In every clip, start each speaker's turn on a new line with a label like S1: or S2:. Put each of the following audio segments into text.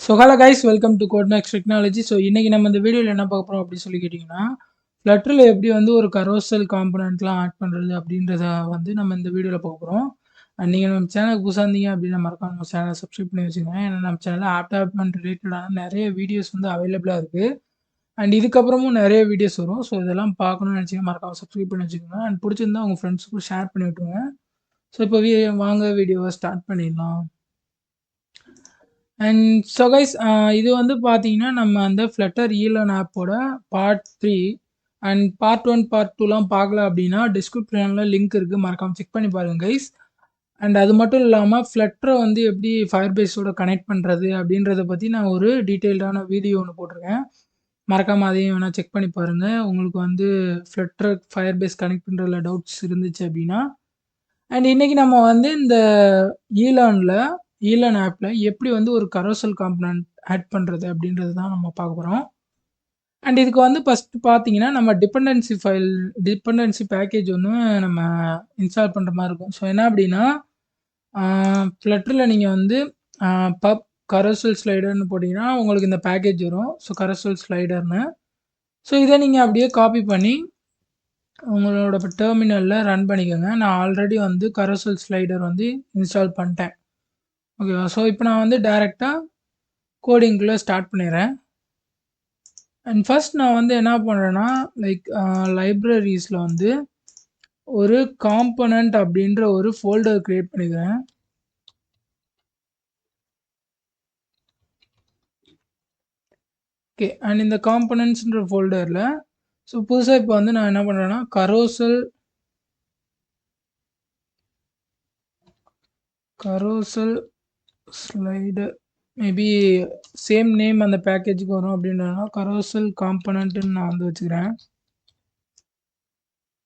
S1: So hello guys welcome to Codemax technology. So இன்றைக்கி நம்ம இந்த வீடியோவில் என்ன பார்க்க போகிறோம் அப்படின்னு சொல்லி கேட்டிங்கன்னா, ஃப்ளட்டரில் எப்படி வந்து ஒரு கரோசல் காம்பனண்ட்லாம் ஆட் பண்ணுறது அப்படின்றத வந்து நம்ம இந்த வீடியோவில் பார்க்க போகிறோம். அண்ட் நீங்கள் நம்ம சேனலுக்கு புதுசாக இருந்தீங்க அப்படின்னா மறக்காம நம்ம சேனலை சப்ஸ்கிரைப் பண்ணி வச்சுக்கோங்க. ஏன்னா நம்ம சேனலில் ஆப் டெவலப்மெண்ட் ரிலேட்டடான நிறைய வீடியோஸ் வந்து அவைலபிளாக இருக்குது. அண்ட் இதுக்கப்புறமும் நிறைய வீடியோஸ் வரும். ஸோ இதெல்லாம் பார்க்கணும்னு நினச்சிங்கன்னா மறக்காம சப்ஸ்கிரைப் பண்ணி வச்சுக்கோங்க. அண்ட் பிடிச்சிருந்தா உங்கள் ஃப்ரெண்ட்ஸுக்கும் ஷேர் பண்ணி விட்டுருங்க. ஸோ இப்போ வாங்க வீடியோவை ஸ்டார்ட் பண்ணிடலாம். அண்ட் ஸோ கைஸ் இது வந்து பார்த்தீங்கன்னா, நம்ம அந்த ஃப்ளட்டர் ஈலர்ன் ஆப்போட பார்ட் 3 அண்ட் பார்ட் 1, பார்ட் 2லாம் பார்க்கல அப்படின்னா, டிஸ்கிரிப்ஷனில் லிங்க் இருக்குது. மறக்காம செக் பண்ணி பாருங்க கைஸ். அண்ட் அது மட்டும் இல்லாம ஃப்ளட்டரை வந்து எப்படி ஃபயர்பேஸோட கனெக்ட் பண்ணுறது அப்படின்றத பற்றி நான் ஒரு டீட்டெயில்டான வீடியோ ஒன்று போட்டிருக்கேன். மறக்காம அதையும் வேணால் செக் பண்ணி பாருங்க. உங்களுக்கு வந்து ஃப்ளட்டர் ஃபயர்பேஸ் கனெக்ட் பண்ணுறதுல டவுட்ஸ் இருந்துச்சு அப்படின்னா. அண்ட் இன்னைக்கு நம்ம வந்து இந்த ஈலர்ன் ஆப்பில் எப்படி வந்து ஒரு கரோசல் காம்பனன்ட் ஆட் பண்ணுறது அப்படின்றது தான் நம்ம பார்க்க போகிறோம். அண்ட் இதுக்கு வந்து ஃபஸ்ட்டு பார்த்தீங்கன்னா, நம்ம டிபெண்டன்சி பேக்கேஜ் ஒன்று நம்ம இன்ஸ்டால் பண்ணுற மாதிரி இருக்கும். ஸோ என்ன அப்படின்னா, ஃப்ளட்டரில் நீங்கள் வந்து பப் கரோசல் ஸ்லைடர்னு போட்டிங்கன்னா உங்களுக்கு இந்த பேக்கேஜ் வரும். So carousel ஸ்லைடர்னு. ஸோ இதை நீங்கள் அப்படியே காப்பி பண்ணி உங்களோட டெர்மினலில் ரன் பண்ணிக்கோங்க. நான் ஆல்ரெடி வந்து கரோசல் ஸ்லைடர் வந்து இன்ஸ்டால் பண்ணிட்டேன். ஓகேவா? ஸோ இப்போ நான் வந்து டைரெக்டாக கோடிங்குள்ளே ஸ்டார்ட் பண்ணிடுறேன். அண்ட் ஃபர்ஸ்ட் நான் வந்து என்ன பண்ணுறேன்னா, லைப்ரரிஸில் வந்து ஒரு காம்பனண்ட் அப்படின்ற ஒரு ஃபோல்டர் க்ரியேட் பண்ணிக்கிறேன். ஓகே. அண்ட் இந்த காம்பனன்ட்ஸ்ன்ற ஃபோல்டரில் ஸோ புதுசாக இப்போ வந்து நான் என்ன பண்ணுறேன்னா, carousel slider maybe same name அந்த பேக்கேஜுக்கு வரும் அப்படின்றதுனா கரோசல் காம்பனண்ட்டுன்னு நான் வந்து வச்சுக்கிறேன்.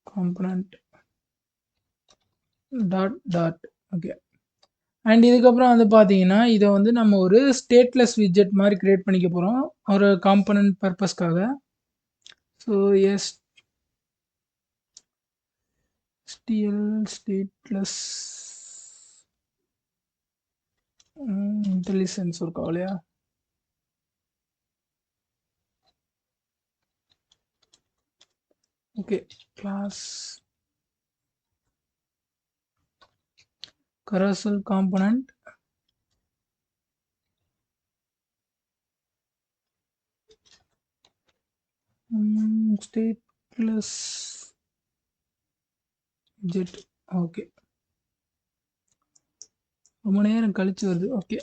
S1: Component dot okay. அண்ட் இதுக்கப்புறம் வந்து பார்த்தீங்கன்னா, இதை வந்து நம்ம ஒரு ஸ்டேட்லெஸ் விட்ஜெட் மாதிரி கிரியேட் பண்ணிக்க போகிறோம் ஒரு காம்பனண்ட் பர்பஸ்க்காக. ஸோ STL ஸ்டேட்லெஸ் இன்டெலிஜென்ஸ் ஒரு கவலையா. Okay. Class carousel component stateless jet. Okay. ரொம்ப நேரம் கழிச்சு வருது. ஓகே.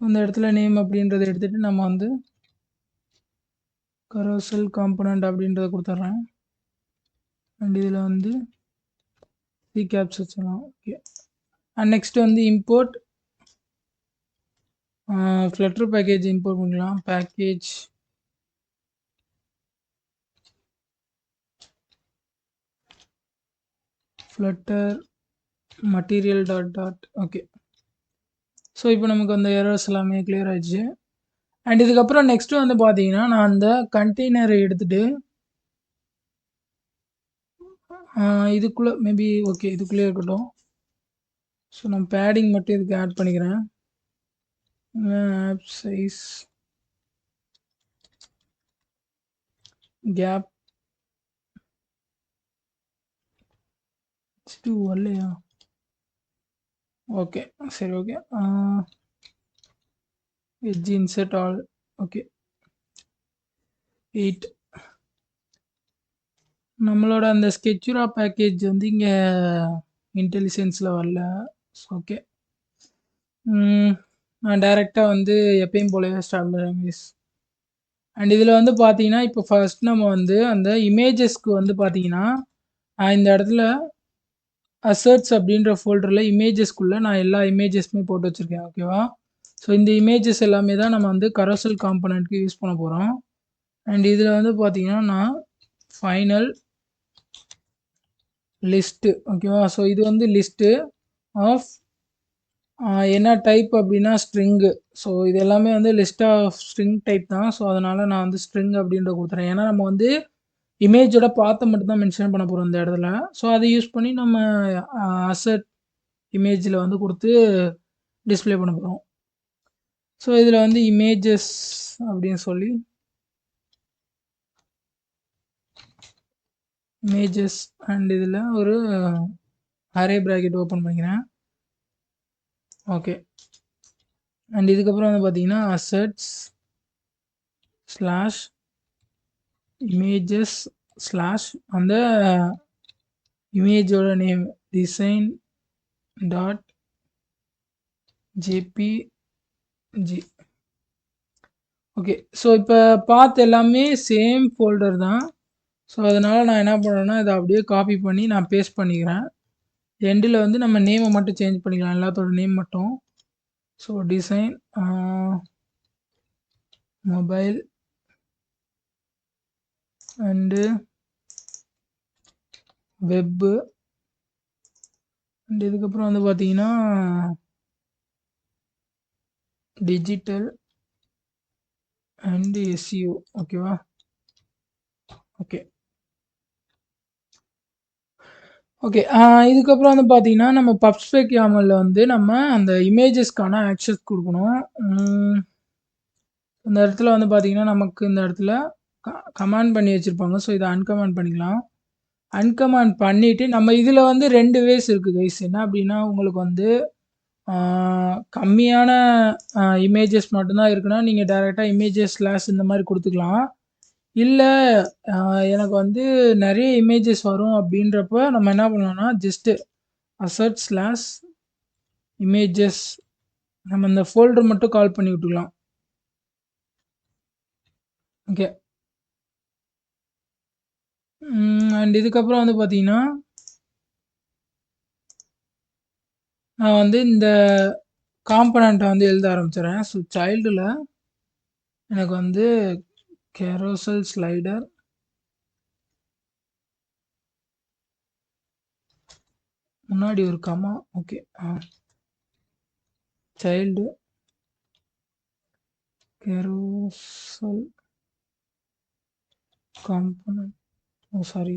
S1: அந்த இடத்துல நேம் அப்படின்றத எடுத்துட்டு நம்ம வந்து கரோசல் காம்பனண்ட் அப்படின்றத கொடுத்துட்றேன். அண்ட் இதில் வந்து ரீகேப்ஸ் வச்சிடலாம். ஓகே. அண்ட் நெக்ஸ்ட் வந்து இம்போர்ட் ஃப்ளட்டர் பேக்கேஜ் இம்போர்ட் பண்ணிக்கலாம். Package flutter material dot. Okay. So இப்போ நமக்கு அந்த எரர்ஸ் எல்லாமே கிளியர் ஆயிடுச்சு. அண்ட் இதுக்கப்புறம் நெக்ஸ்ட் வந்து பார்த்தீங்கன்னா, நான் அந்த கண்டெய்னரை எடுத்துட்டு இதுக்குள்ளே மேபி ஓகே இதுக்குள்ளே இருக்கட்டும். ஸோ நான் பேடிங் மட்டும் இதுக்கு ஆட் பண்ணிக்கிறேன். ஆப் சைஸ் கேப் வரலையா? ஓகே சரி okay. Edge insert all. Okay 8. நம்மளோட அந்த ஸ்கெட்சுரா பேக்கேஜ் வந்து இங்கே இன்டெலிஜென்ஸில் வரல. ஓகே. நான் டைரெக்டாக வந்து எப்பயும் போலவே ஸ்டார்ட் பண்ணுறேன் மிஸ். அண்ட் இதில் வந்து பார்த்தீங்கன்னா, இப்போ ஃபர்ஸ்ட் நம்ம வந்து அந்த இமேஜஸ்க்கு வந்து பார்த்தீங்கன்னா, இந்த இடத்துல அசர்ட்ஸ் அப்படின்ற ஃபோல்டரில் இமேஜஸ்க்குள்ளே நான் எல்லா இமேஜஸுமே போட்டு வச்சுருக்கேன். ஓகேவா? ஸோ இந்த இமேஜஸ் எல்லாமே தான் நம்ம வந்து கரோசல் காம்பனண்ட்க்கு யூஸ் பண்ண போகிறோம். அண்ட் இதில் வந்து பார்த்தீங்கன்னா, நான் ஃபைனல் லிஸ்ட்டு. ஓகேவா? ஸோ இது வந்து லிஸ்ட்டு ஆஃப் என்ன டைப் அப்படின்னா ஸ்ட்ரிங்கு. ஸோ இது எல்லாமே வந்து லிஸ்ட் ஆஃப் ஸ்ட்ரிங் டைப் தான். ஸோ அதனால் நான் வந்து ஸ்ட்ரிங் அப்படின்ற கொடுத்துறேன். ஏன்னா நம்ம வந்து இமேஜோட பாத்த மட்டும் தான் மென்ஷன் பண்ண போறோம் இந்த இடத்துல. ஸோ அத யூஸ் பண்ணி நம்ம அசெட் இமேஜ்ல வந்து குடுத்து டிஸ்ப்ளே பண்ண போறோம். ஸோ இதுல வந்து இமேஜஸ் அப்படின்னு சொல்லி இமேஜஸ் அண்ட் இதுல ஒரு அரே பிராக்கெட் ஓப்பன் பண்ணிக்கிறேன். ஓகே. அண்ட் இதுக்கப்புறம் வந்து பார்த்தீங்கன்னா அசெட்ஸ் ஸ்லாஷ் இமேஜஸ் ஸ்லாஷ் அந்த இமேஜோட name design dot JPG. Okay. So இப்போ பாத் எல்லாமே சேம் ஃபோல்டர் தான். ஸோ அதனால் நான் என்ன பண்ணுறேன்னா இதை அப்படியே காப்பி பண்ணி நான் பேஸ்ட் பண்ணிக்கிறேன். எண்டில் வந்து நம்ம நேமை மட்டும் சேஞ்ச் பண்ணிக்கலாம், எல்லாத்தோட நேம் மட்டும். So design mobile and web and இதுக்கப்புறம் வந்து பார்த்தீங்கன்னா டிஜிட்டல் அண்ட் எஸ்இஓ. ஓகேவா? ஓகே. ஓகே. இதுக்கப்புறம் வந்து பார்த்தீங்கன்னா நம்ம பப்ஸ்பெக் யாமல்ல வந்து நம்ம அந்த இமேஜஸ்க்கான ஆக்சஸ் கொடுக்கணும். இந்த இடத்துல வந்து பார்த்தீங்கன்னா நமக்கு இந்த இடத்துல கமாண்ட் பண்ணி வச்சுருப்பாங்க. ஸோ இதை அன்கமாண்ட் பண்ணிக்கலாம். அன்கமாண்ட் பண்ணிவிட்டு நம்ம இதில் வந்து 2 வேஸ் இருக்குது கைஸ். என்ன அப்படின்னா உங்களுக்கு வந்து கம்மியான இமேஜஸ் மட்டும்தான் இருக்குன்னா நீங்கள் டைரெக்டாக இமேஜஸ் ஸ்லாஷ் இந்த மாதிரி கொடுத்துக்கலாம். இல்லை எனக்கு வந்து நிறைய இமேஜஸ் வரும் அப்படின்றப்ப நம்ம என்ன பண்ணலாம்னா ஜஸ்ட்டு அசெட் ஸ்லாஷ் இமேஜஸ் நம்ம இந்த ஃபோல்டர் மட்டும் கால் பண்ணி விட்டுக்கலாம். ஓகே. அண்ட் இதுக்கப்புறம் வந்து பார்த்தீங்கன்னா நான் வந்து இந்த காம்பனண்ட்டை வந்து எழுத ஆரம்பிச்சிடுறேன். ஸோ சைல்டில் எனக்கு வந்து கேரோசல் ஸ்லைடர் முன்னாடி ஒரு comma. Okay. Child carousel component. Oh sorry,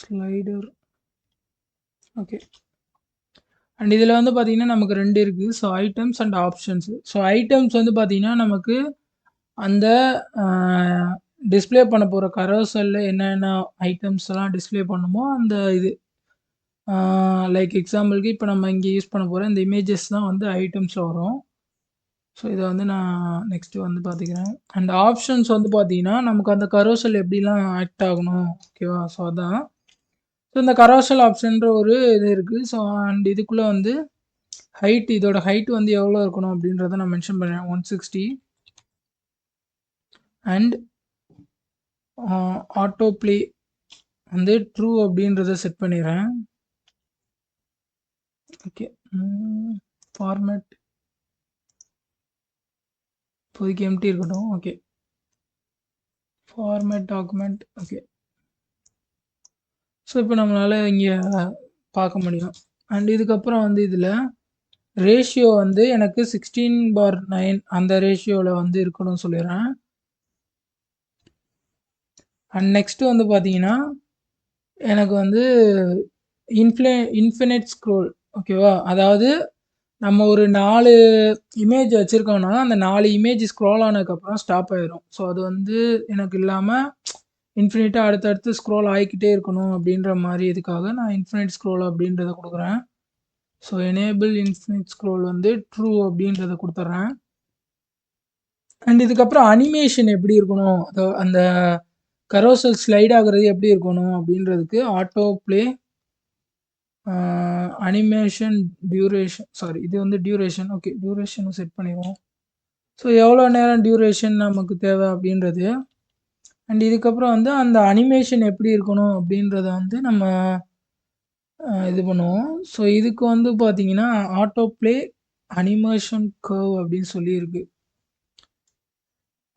S1: slider. Okay. And இதில் வந்து பார்த்தீங்கன்னா நமக்கு 2 இருக்குது. So items and options. So items வந்து பார்த்தீங்கன்னா நமக்கு அந்த டிஸ்ப்ளே பண்ண போகிற கரோசலில் என்னென்ன ஐட்டம்ஸ் எல்லாம் டிஸ்ப்ளே பண்ணுமோ அந்த இது லைக் எக்ஸாம்பிளுக்கு இப்போ நம்ம இங்கே யூஸ் பண்ண போகிற இந்த இமேஜஸ் தான் வந்து ஐட்டம்ஸில் வரும். ஸோ இதை வந்து நான் நெக்ஸ்ட்டு வந்து பார்த்துக்கிறேன். அண்ட் ஆப்ஷன்ஸ் வந்து பார்த்தீங்கன்னா நமக்கு அந்த கரோசல் எப்படிலாம் ஆக்ட் ஆகணும். ஓகேவா? ஸோ அதான். ஸோ இந்த கரோசல் ஆப்ஷன்ற ஒரு இது இருக்குது. ஸோ அண்ட் இதுக்குள்ளே வந்து ஹைட், இதோட ஹைட் வந்து எவ்வளோ இருக்கணும் அப்படின்றத நான் மென்ஷன் பண்ணுறேன், 160. அண்ட் ஆட்டோ ப்ளே வந்து ட்ரூ அப்படின்றத செட் பண்ணிடுறேன். ஓகே. ஃபார்மேட் இப்போதைக்கு எம்டி இருக்கட்டும். Okay. Format document. Okay. So இப்போ நம்மளால் இங்கே பார்க்க முடியும். அண்ட் இதுக்கப்புறம் வந்து இதில் ரேஷியோ வந்து எனக்கு 16:9 அந்த ரேஷியோவில் வந்து இருக்கணும்னு சொல்லிடுறேன். அண்ட் நெக்ஸ்ட்டு வந்து பார்த்தீங்கன்னா எனக்கு வந்து இன்ஃபினிட் ஸ்க்ரோல். ஓகேவா? அதாவது நம்ம ஒரு 4 இமேஜ் வச்சுருக்கோம்னா அந்த 4 இமேஜ் ஸ்க்ரோல் ஆனதுக்கப்புறம் ஸ்டாப் ஆயிரும். ஸோ அது வந்து எனக்கு இல்லாமல் இன்ஃபினிட்டாக அடுத்தடுத்து ஸ்க்ரோல் ஆகிக்கிட்டே இருக்கணும் அப்படின்ற மாதிரி இதுக்காக நான் இன்ஃபினிட் ஸ்க்ரோல் அப்படின்றத கொடுக்குறேன். ஸோ எனேபிள் இன்ஃபினிட் ஸ்க்ரோல் வந்து ட்ரூ அப்படின்றத கொடுத்துட்றேன். அண்ட் இதுக்கப்புறம் அனிமேஷன் எப்படி இருக்கணும், அந்த கரோசல் ஸ்லைட் ஆகுறது எப்படி இருக்கணும் அப்படின்றதுக்கு auto play animation duration. Sorry, இது வந்து டியூரேஷன். ஓகே, டியூரேஷன் செட் பண்ணிடுவோம். ஸோ எவ்வளோ நேரம் டியூரேஷன் நமக்கு தேவை அப்படின்றது. அண்ட் இதுக்கப்புறம் வந்து அந்த அனிமேஷன் எப்படி இருக்கணும் அப்படின்றத வந்து நம்ம இது பண்ணுவோம். ஸோ இதுக்கு வந்து பார்த்தீங்கன்னா, ஆட்டோ ப்ளே அனிமேஷன் கர்வ் அப்படின்னு சொல்லி இருக்கு.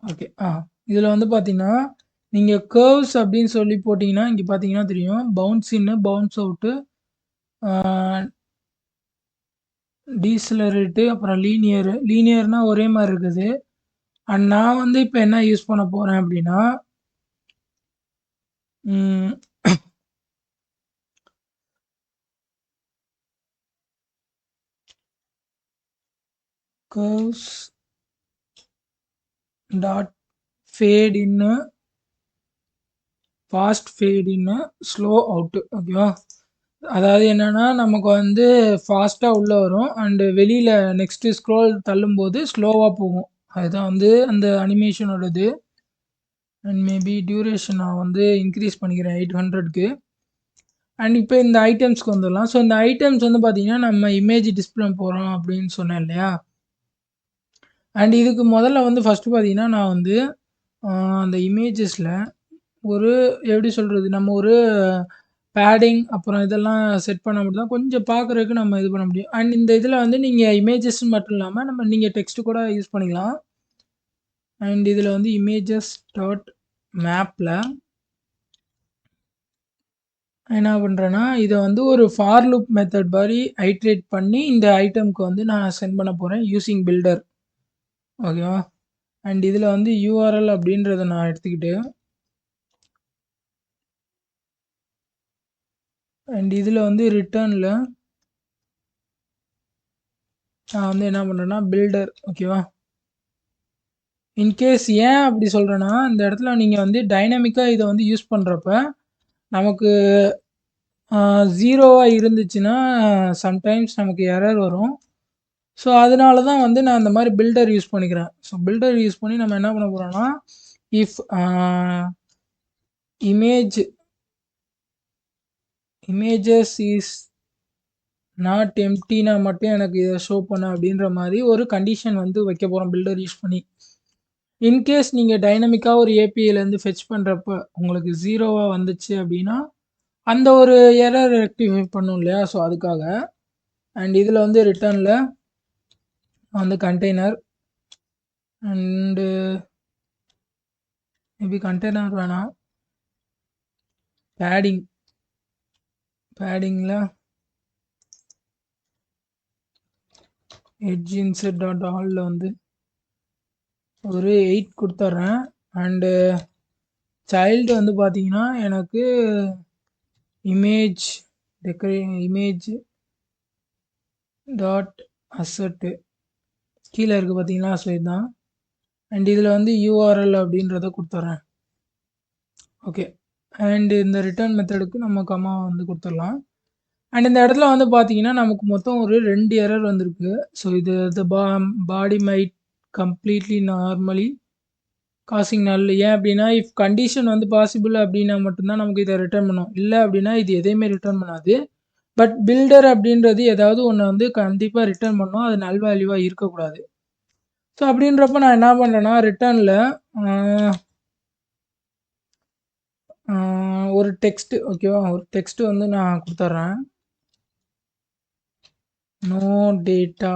S1: ஓகே. இதில வந்து பார்த்தீங்கன்னா, நீங்க கர்வ்ஸ் அப்படின்னு சொல்லி போட்டீங்கன்னா, இங்க பார்த்தீங்கன்னா தெரியும். பவுன்ஸ் இன்னு, பவுன்ஸ் அவுட்டு, ஆ டீசலரேட்டு, அப்புறம் லீனியர். லீனியர்னா ஒரே மாரி இருக்குது. அண்ட் நான் வந்து இப்ப என்ன யூஸ் பண்ண போறேன் அப்படின்னா, ம் கர்வ்ஸ் டாட் ஃபேட் இன்னு, ஃபாஸ்ட் ஃபேட் இன்னு, ஸ்லோ அவுட்டு. ஓகேவா? அதாவது என்னன்னா, நமக்கு வந்து ஃபாஸ்ட்டா உள்ள வரும். அண்ட் வெளியில நெக்ஸ்ட் ஸ்க்ரோல் தள்ளும்போது ஸ்லோவா போகும். அதுதான் வந்து அந்த அனிமேஷனோடது. அண்ட் மேபி டியூரேஷன் நான் வந்து இன்க்ரீஸ் பண்ணிக்கிறேன் 800க்கு. அண்ட் இப்ப இந்த ஐட்டம்ஸ்க்கு வந்துடலாம். ஸோ இந்த ஐட்டம்ஸ் வந்து பார்த்தீங்கன்னா, நம்ம இமேஜ் டிஸ்ப்ளே போறோம் அப்படின்னு சொன்னேன் இல்லையா? அண்ட் இதுக்கு முதல்ல வந்து ஃபர்ஸ்ட்டு பார்த்தீங்கன்னா, நான் வந்து அ அந்த இமேஜஸ்ல ஒரு எப்படி சொல்றது? நம்ம ஒரு பேடிங் அப்புறம் இதெல்லாம் செட் பண்ணா மட்டும் தான் கொஞ்சம் பார்க்குறதுக்கு நம்ம இது பண்ண முடியும். அண்ட் இந்த இதில வந்து நீங்க இமேஜஸ் மட்டும் இல்லாம நீங்க டெக்ஸ்ட் கூட யூஸ் பண்ணிக்கலாம். அண்ட் இதில வந்து இமேஜஸ் டாட் மேப்ல என்ன பண்றேன்னா, இத வந்து ஒரு ஃபார் லூப் மெத்தட் மாரி ஐட்ரேட் பண்ணி இந்த ஐட்டம்க்கு வந்து நான் சென்ட் பண்ண போறேன் யூசிங் பில்டர். ஓகேவா? அண்ட் இதில வந்து யூஆர்எல் அப்படின்றத நான் எடுத்துக்கிட்டு, அண்ட் இதில வந்து ரிட்டர்ன்ல நான் வந்து என்ன பண்றேன்னா, பில்டர். ஓகேவா? இன்கேஸ் ஏன் அப்படி சொல்றேன்னா, இந்த இடத்துல நீங்க வந்து டைனமிக்கா இத வந்து யூஸ் பண்றப்ப, நமக்கு 0வா இருந்துச்சுன்னா, சம்டைம்ஸ் நமக்கு எரர் வரும். ஸோ, அதனால தான் வந்து நான் இந்த மாரி பில்டர் யூஸ் பண்ணிக்கிறேன். ஸோ, பில்டர் யூஸ் பண்ணி நம்ம என்ன பண்ண போறோம்னா, if image images is not எம்ப்டினா மட்டும் எனக்கு இத ஷோ பண்ணு அப்படின்ற மாரி ஒரு கண்டிஷன் வந்து வைக்க போறோம் பில்டர் யூஸ் பண்ணி. இன்கேஸ் நீங்க டைனமிக்கா ஒரு ஏபிஐலேருந்து ஃபெட்ச் பண்றப்ப உங்களுக்கு 0வா வந்துச்சு அப்படின்னா, அந்த ஒரு எரர் ரெக்டிஃபை பண்ணும் இல்லையா? ஸோ அதுக்காக. அண்ட் இதில வந்து ரிட்டர்ன்ல வந்து கண்டெய்னர் அண்டு மேபி கண்டெய்னர் வேணாம். பேடிங் பேடிங்ல எட்ஜ் இன்செட் டாட் ஆல்ல வந்து ஒரு 8 குடுத்துர்றேன். அண்டு சைல்டு வந்து பார்த்தீங்கன்னா, எனக்கு இமேஜ் இமேஜ் டாட் அசெட் கீழ இருக்கு பார்த்தீங்களா? ஸோ இதுதான். அண்ட் இதில வந்து யூஆர்எல் அப்படின்றத குடுத்துர்றேன். ஓகே. அண்ட் இந்த ரிட்டர்ன் மெத்தடுக்கு நம்ம கமா வந்து குடுத்துடலாம். அண்ட் இந்த இடத்துல வந்து பார்த்தீங்கன்னா, நமக்கு மொத்தம் ஒரு 2 எரர் வந்திருக்கு. ஸோ இது த பாடி மைட் கம்ப்ளீட்லி நார்மலி காசிங் நல். ஏன் அப்படின்னா, இஃப் கண்டிஷன் வந்து பாசிபிள் அப்படின்னா மட்டும் தான் நமக்கு இத ரிட்டர்ன் பண்ணும். இல்ல அப்படின்னா இது எதையுமே ரிட்டர்ன் பண்ணாது. பட் பில்டர் அப்படின்றது ஏதாவது ஒண்ணு வந்து கண்டிப்பா ரிட்டர்ன் பண்ணும். அது நல் வேல்யூவா இருக்கக்கூடாது. ஸோ அப்படின்றப்ப நான் என்ன பண்றேன்னா, ரிட்டர்ன்ல அ அ ஒரு டெக்ஸ்ட் ஓகேவா? ஒரு டெக்ஸ்ட் வந்து நான் குடுத்துர்றேன். நோ டேட்டா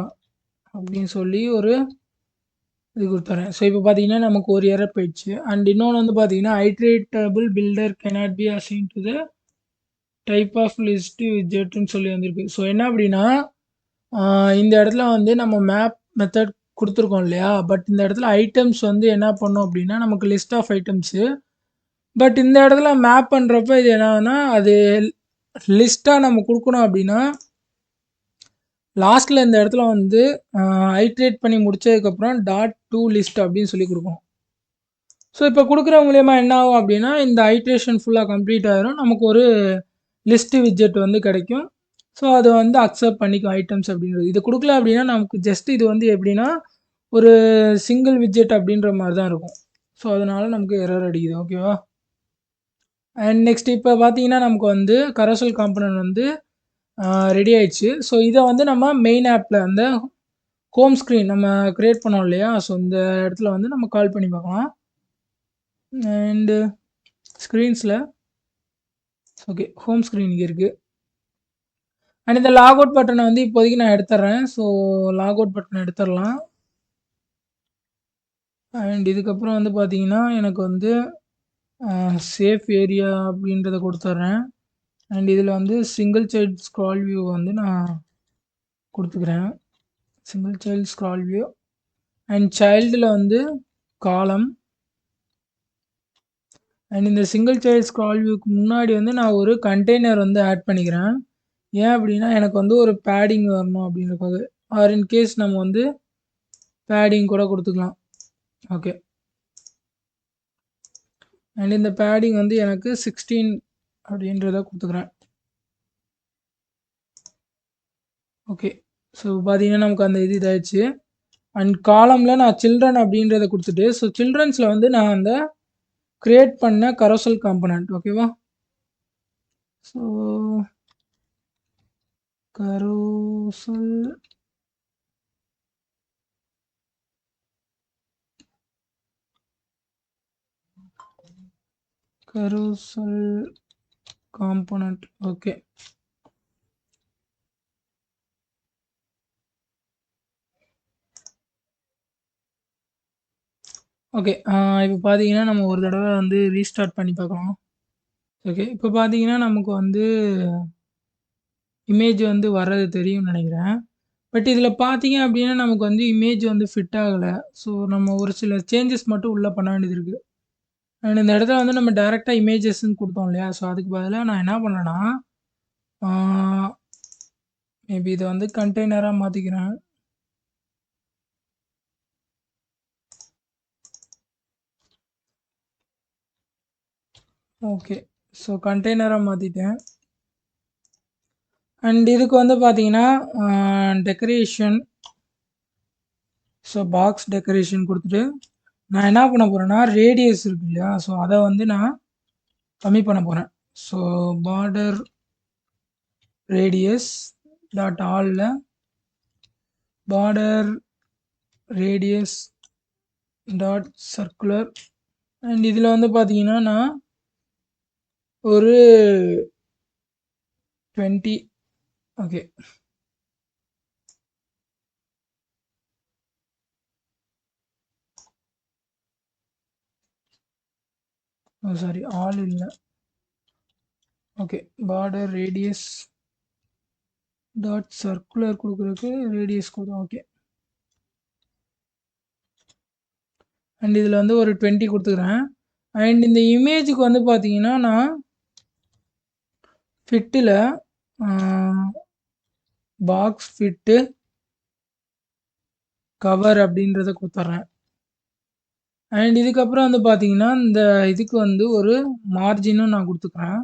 S1: அப்படின்னு சொல்லி ஒரு இது குடுத்துர்றேன். ஸோ இப்போ பார்த்தீங்கன்னா, நமக்கு ஒரு எரர் போயிடுச்சு. அண்ட் இன்னொன்னு வந்து பார்த்தீங்கன்னா, iterable filter cannot be assign to the type of list விட்ஜெட்ன்னு சொல்லி வந்திருக்கு. ஸோ என்ன அப்படின்னா, ஆ இந்த இடத்துல வந்து நம்ம மேப் மெத்தட் குடுத்துருக்கோம் இல்லையா? பட் இந்த இடத்துல ஐட்டம்ஸ் வந்து என்ன பண்ணும் அப்படின்னா, நமக்கு லிஸ்ட் ஆஃப் ஐட்டம்ஸு. பட் இந்த இடத்துல மேப் பண்றப்ப இது என்னாகும்னா, அது லிஸ்ட்டா நம்ம குடுக்கணும் அப்படின்னா, லாஸ்ட்ல இந்த இடத்துல வந்து ஐட்ரேட் பண்ணி முடிச்சதுக்கப்புறம் டாட் டூ லிஸ்ட் அப்படின்னு சொல்லி குடுக்கணும். ஸோ இப்போ குடுக்குற மூலியமா என்ன ஆகும் அப்படின்னா, இந்த ஐட்ரேஷன் ஃபுல்லா கம்ப்ளீட் ஆயிரும். நமக்கு ஒரு லிஸ்ட் விட்ஜெட் வந்து கிடைக்கும். ஸோ அத வந்து அக்செப்ட் பண்ணிக்கும் ஐட்டம்ஸ் அப்படின்றது. இது குடுக்கல அப்படின்னா, நமக்கு ஜஸ்ட் இது வந்து எப்படின்னா, ஒரு சிங்கிள் விட்ஜெட் அப்படின்ற மாரி தான் இருக்கும். ஸோ அதனால நமக்கு எரர் அடிக்குது. ஓகேவா? அண்ட் நெக்ஸ்ட் இப்ப பார்த்தீங்கன்னா, நமக்கு வந்து கரோசல் காம்போனன்ட் வந்து ரெடி ஆயிடுச்சு. ஸோ இத வந்து நம்ம மெயின் ஆப்ல அந்த ஹோம் ஸ்க்ரீன் நம்ம கிரியேட் பண்ணோம் இல்லையா? ஸோ இந்த இடத்துல வந்து நம்ம கால் பண்ணி பார்க்கலாம். அண்டு ஸ்க்ரீன்ஸ்ல ஓகே. ஹோம் ஸ்க்ரீன் இங்க இருக்கு. அண்ட் இந்த லாக் அவுட் பட்டனை வந்து இப்போதைக்கு நான் எடுத்துறேன். ஸோ லாக் அவுட் பட்டன் எடுத்துடலாம். அண்ட் இதுக்கப்புறம் வந்து பார்த்தீங்கன்னா எனக்கு வந்து சேஃப் ஏரியா அப்படின்றத கொடுத்துட்றேன். அண்ட் இதில் வந்து சிங்கிள் சைல்ட் ஸ்க்ரால் வியூ வந்து நான் கொடுத்துக்கிறேன். Single child scroll view and சைல்டில் வந்து காலம். அண்ட் இந்த சிங்கிள் சைல்ட் ஸ்க்ரால் வியூக்கு முன்னாடி வந்து நான் ஒரு கண்டெய்னர் வந்து ஆட் பண்ணிக்கிறேன். ஏன் அப்படின்னா எனக்கு வந்து ஒரு பேடிங் வரணும் அப்படின்றக்காக. ஆர் இன் கேஸ் நம்ம வந்து பேடிங் கூட கொடுத்துக்கலாம். ஓகே. அண்ட் இந்த பேடிங் வந்து எனக்கு 16 அப்படின்றத கொடுத்துக்கிறேன். ஓகே. ஸோ பார்த்தீங்கன்னா நமக்கு அந்த இது இதாகிடுச்சு. அண்ட் காலமில் நான் சில்ட்ரன் அப்படின்றத கொடுத்துட்டு ஸோ சில்ட்ரன்ஸில் வந்து நான் அந்த கிரியேட் பண்ண கரோசல் காம்பனண்ட் ஓகேவா. So carousel component okay. Okay. இப்போ பார்த்தீங்கன்னா நம்ம ஒரு தடவை வந்து ரீஸ்டார்ட் பண்ணி பார்க்கலாம். ஓகே. இப்போ பார்த்தீங்கன்னா நமக்கு வந்து இமேஜ் வந்து வர்றது தெரியும்னு நினைக்கிறேன். பட் இதில் பார்த்தீங்க அப்படின்னா நமக்கு வந்து இமேஜ் வந்து ஃபிட் ஆகலை. ஸோ நம்ம ஒரு சில சேஞ்சஸ் மட்டும் உள்ளே பண்ண வேண்டியது இருக்குது. அண்ட் இந்த இடத்துல வந்து நம்ம டைரெக்டாக இமேஜஸ்ன்னு கொடுத்தோம் இல்லையா. ஸோ அதுக்கு பதிலாக நான் என்ன பண்ணேன்னா மேபி இதை வந்து கண்டெய்னராக மாற்றிக்கிறேன். ஓகே. ஸோ கண்டெய்னராக மாற்றிட்டேன். அண்ட் இதுக்கு வந்து பார்த்தீங்கன்னா டெக்கரேஷன் ஸோ பாக்ஸ் டெக்கரேஷன் கொடுத்துட்டு நான் என்ன பண்ண போகிறேன்னா ரேடியஸ் இருக்கு இல்லையா. ஸோ அதை வந்து நான் கம்மி பண்ண போகிறேன். ஸோ பார்டர் ரேடியஸ் டாட் ஆலில் border radius dot circular. And இதில் வந்து பார்த்தீங்கன்னா நான் ஒரு 20 ஓகே. சாரி ஆல் இல்லை. Okay. Border radius dot circular கொடுக்குறதுக்கு ரேடியஸ் கொடுத்தோம். ஓகே. அண்ட் இதில் வந்து ஒரு 20 கொடுத்துக்கிறேன். அண்ட் இந்த இமேஜுக்கு வந்து பார்த்தீங்கன்னா நான் ஃபிட்டில் பாக்ஸ் ஃபிட்டு கவர் அப்படின்றத கொடுத்துட்றேன். அண்ட் இதுக்கப்புறம் வந்து பார்த்தீங்கன்னா இந்த இதுக்கு வந்து ஒரு மார்ஜினும் நான் கொடுத்துக்கிறேன்.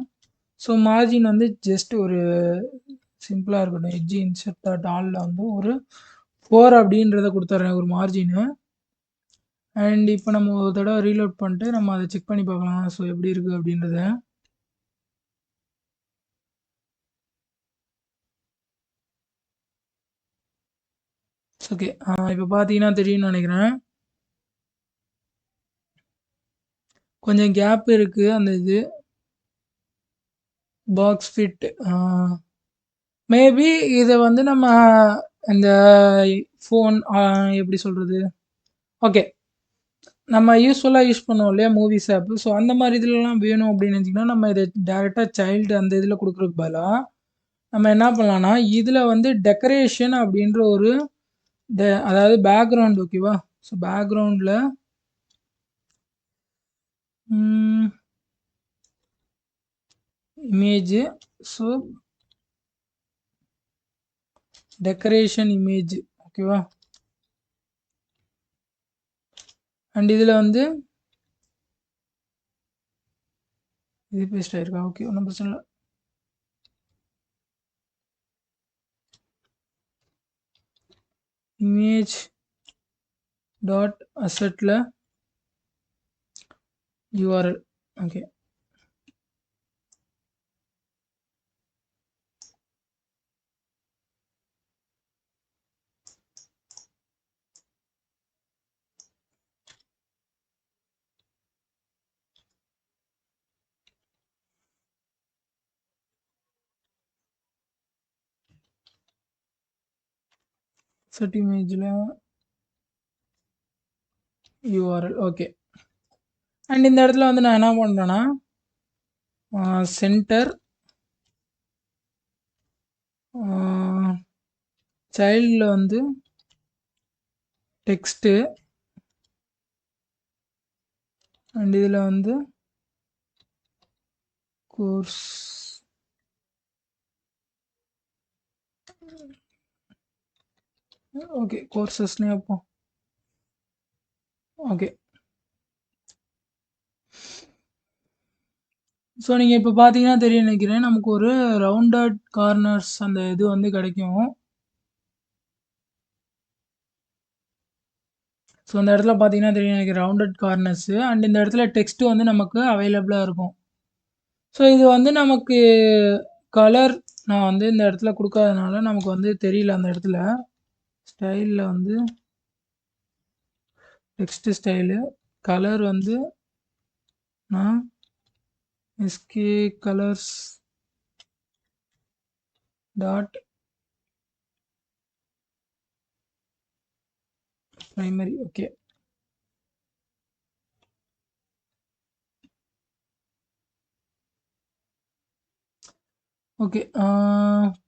S1: ஸோ மார்ஜின் வந்து ஜஸ்ட் ஒரு சிம்பிளாக இருக்கட்டும். எட்ஜி இன்செர்ட் டாட் ஆலில் வந்து ஒரு 4 அப்படின்றத கொடுத்துட்றேன் ஒரு மார்ஜினு. அண்ட் இப்போ நம்ம ஒரு தடவை ரீலோட் பண்ணிட்டு நம்ம அதை செக் பண்ணி பார்க்கலாம். ஸோ எப்படி இருக்குது அப்படின்றத. ஓகே. இப்போ பார்த்தீங்கன்னா தெரியும்னு நினைக்கிறேன். கொஞ்சம் கேப் இருக்குது அந்த இது பாக்ஸ் ஃபிட். மேபி இதை வந்து நம்ம இந்த ஃபோன் எப்படி சொல்கிறது. ஓகே. நம்ம யூஸ்ஃபுல்லாக யூஸ் பண்ணுவோம் இல்லையா மூவிஸ் ஆப்பு. ஸோ அந்த மாதிரி இதுலலாம் வேணும் அப்படின்னு நினச்சிங்கன்னா நம்ம இதை டேரெக்டாக சைல்டு அந்த இதில் கொடுக்குறதுக்கு பதிலாக நம்ம என்ன பண்ணலாம்னா இதில் வந்து டெக்கரேஷன் அப்படின்ற ஒரு அதாவது பேக்ரவுண்ட் ஓகேவா. ஸோ பேக்ரவுண்டில் இமேஜ் ஸோ டெக்கரேஷன் இமேஜ் ஓகேவா. அண்ட் இதில் வந்து இது பேஸ்ட் ஆயிருக்கா. ஓகே. ஒன்றும் பிரச்சனை இல்லை. இமேஜ் டாட் அசெட்டில் யூஆர்எல் ஓகே. செட் இமேஜில் யூஆர்எல் ஓகே. அண்ட் இந்த இடத்துல வந்து நான் என்ன பண்ணுறேன்னா சென்டர் சைல்டில் வந்து டெக்ஸ்ட்டு அண்ட் இதில் வந்து கோர்ஸ் ஓகே கோர்சஸ்னே அப்போ ஓகே. ஸோ நீங்கள் இப்போ பார்த்தீங்கன்னா தெரியும் நினைக்கிறேன், நமக்கு ஒரு ரவுண்டட் கார்னர்ஸ் அந்த இது வந்து கிடைக்கும். ஸோ அந்த இடத்துல பார்த்தீங்கன்னா தெரியும் எனக்கு ரவுண்டட் கார்னர்ஸு அண்ட் இந்த இடத்துல டெக்ஸ்ட்டு வந்து நமக்கு அவைலபிளாக இருக்கும். ஸோ இது வந்து நமக்கு கலர் நான் வந்து இந்த இடத்துல கொடுக்காதனால நமக்கு வந்து தெரியல. அந்த இடத்துல ஸ்டைலில் வந்து டெக்ஸ்ட் ஸ்டைலு கலர் வந்து நான் SK colours dot primary okay. Okay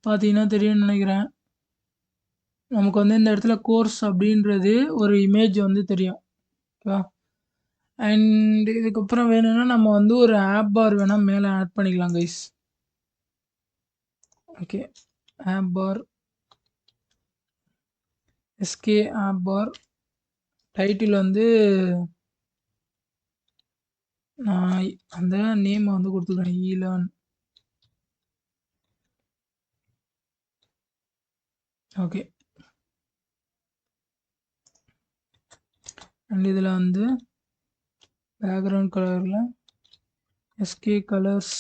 S1: பார்த்தீங்கன்னா தெரியும்னு நினைக்கிறேன், நமக்கு வந்து இந்த இடத்துல கோர்ஸ் அப்படின்றது ஒரு இமேஜ் வந்து தெரியும். ஓகேவா? அண்ட் இதுக்கப்புறம் வேணும்னா நம்ம வந்து ஒரு ஆப் பார் வேணால் மேலே ஆட் பண்ணிக்கலாம் கைஸ். ஓகே ஆப் பார் எஸ்கே ஆப் பார் டைட்டில் வந்து நான் அந்த நேம் வந்து கொடுத்துக்கிறேன் ஈலான். ஓகே அண்ட் இதில் வந்து பேக்ரவுண்ட் கலரில் SK colours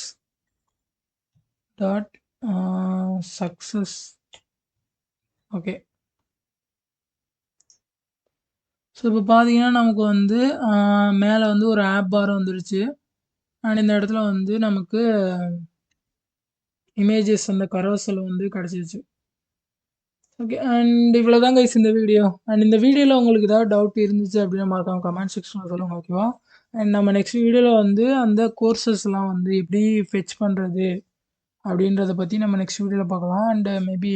S1: dot success okay. So இப்போ பார்த்தீங்கன்னா நமக்கு வந்து மேலே வந்து ஒரு ஆப் பார் வந்துருச்சு அண்ட் இந்த இடத்துல வந்து நமக்கு இமேஜஸ் அந்த கரோசல் வந்து கிடச்சிருச்சு. ஓகே அண்ட் இவ்வளோ தான் கைஸ் இந்த வீடியோ. அண்ட் இந்த வீடியோவில் உங்களுக்கு ஏதாவது டவுட் இருந்துச்சு அப்படின்னா மறக்காம கமெண்ட் செக்ஷனில் சொல்லுங்கள் ஓகேவா? அண்ட் நம்ம நெக்ஸ்ட் வீடியோவில் வந்து அந்த கோர்சஸ்லாம் வந்து எப்படி ஃபெச் பண்ணுறது அப்படின்றத பற்றி நம்ம நெக்ஸ்ட் வீடியோவில் பார்க்கலாம். அண்ட் மேபி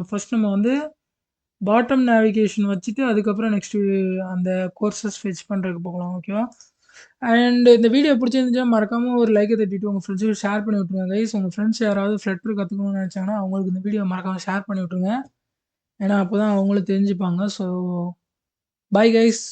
S1: ஃபர்ஸ்ட் நம்ம வந்து பாட்டம் நேவிகேஷன் வச்சுட்டு அதுக்கப்புறம் நெக்ஸ்ட்டு அந்த கோர்சஸ் ஃபெச் பண்ணுறதுக்கு போகலாம் ஓகேவா? அண்ட் இந்த வீடியோ பிடிச்சிருந்துச்சா மறக்காமல் ஒரு லைக்கை தட்டிட்டு உங்கள் ஃப்ரெண்ட்ஸுக்கு ஷேர் பண்ணி விட்ருங்க கைஸ். உங்கள் ஃப்ரெண்ட்ஸ் யாராவது ஃப்ளட்டர் கற்றுக்கணும்னு நினச்சாங்கன்னா அவங்களுக்கு இந்த வீடியோ மறக்காமல் ஷேர் பண்ணி விட்ருங்க. ஏன்னா அப்போ தான் அவங்களும் தெரிஞ்சுப்பாங்க. So bye guys.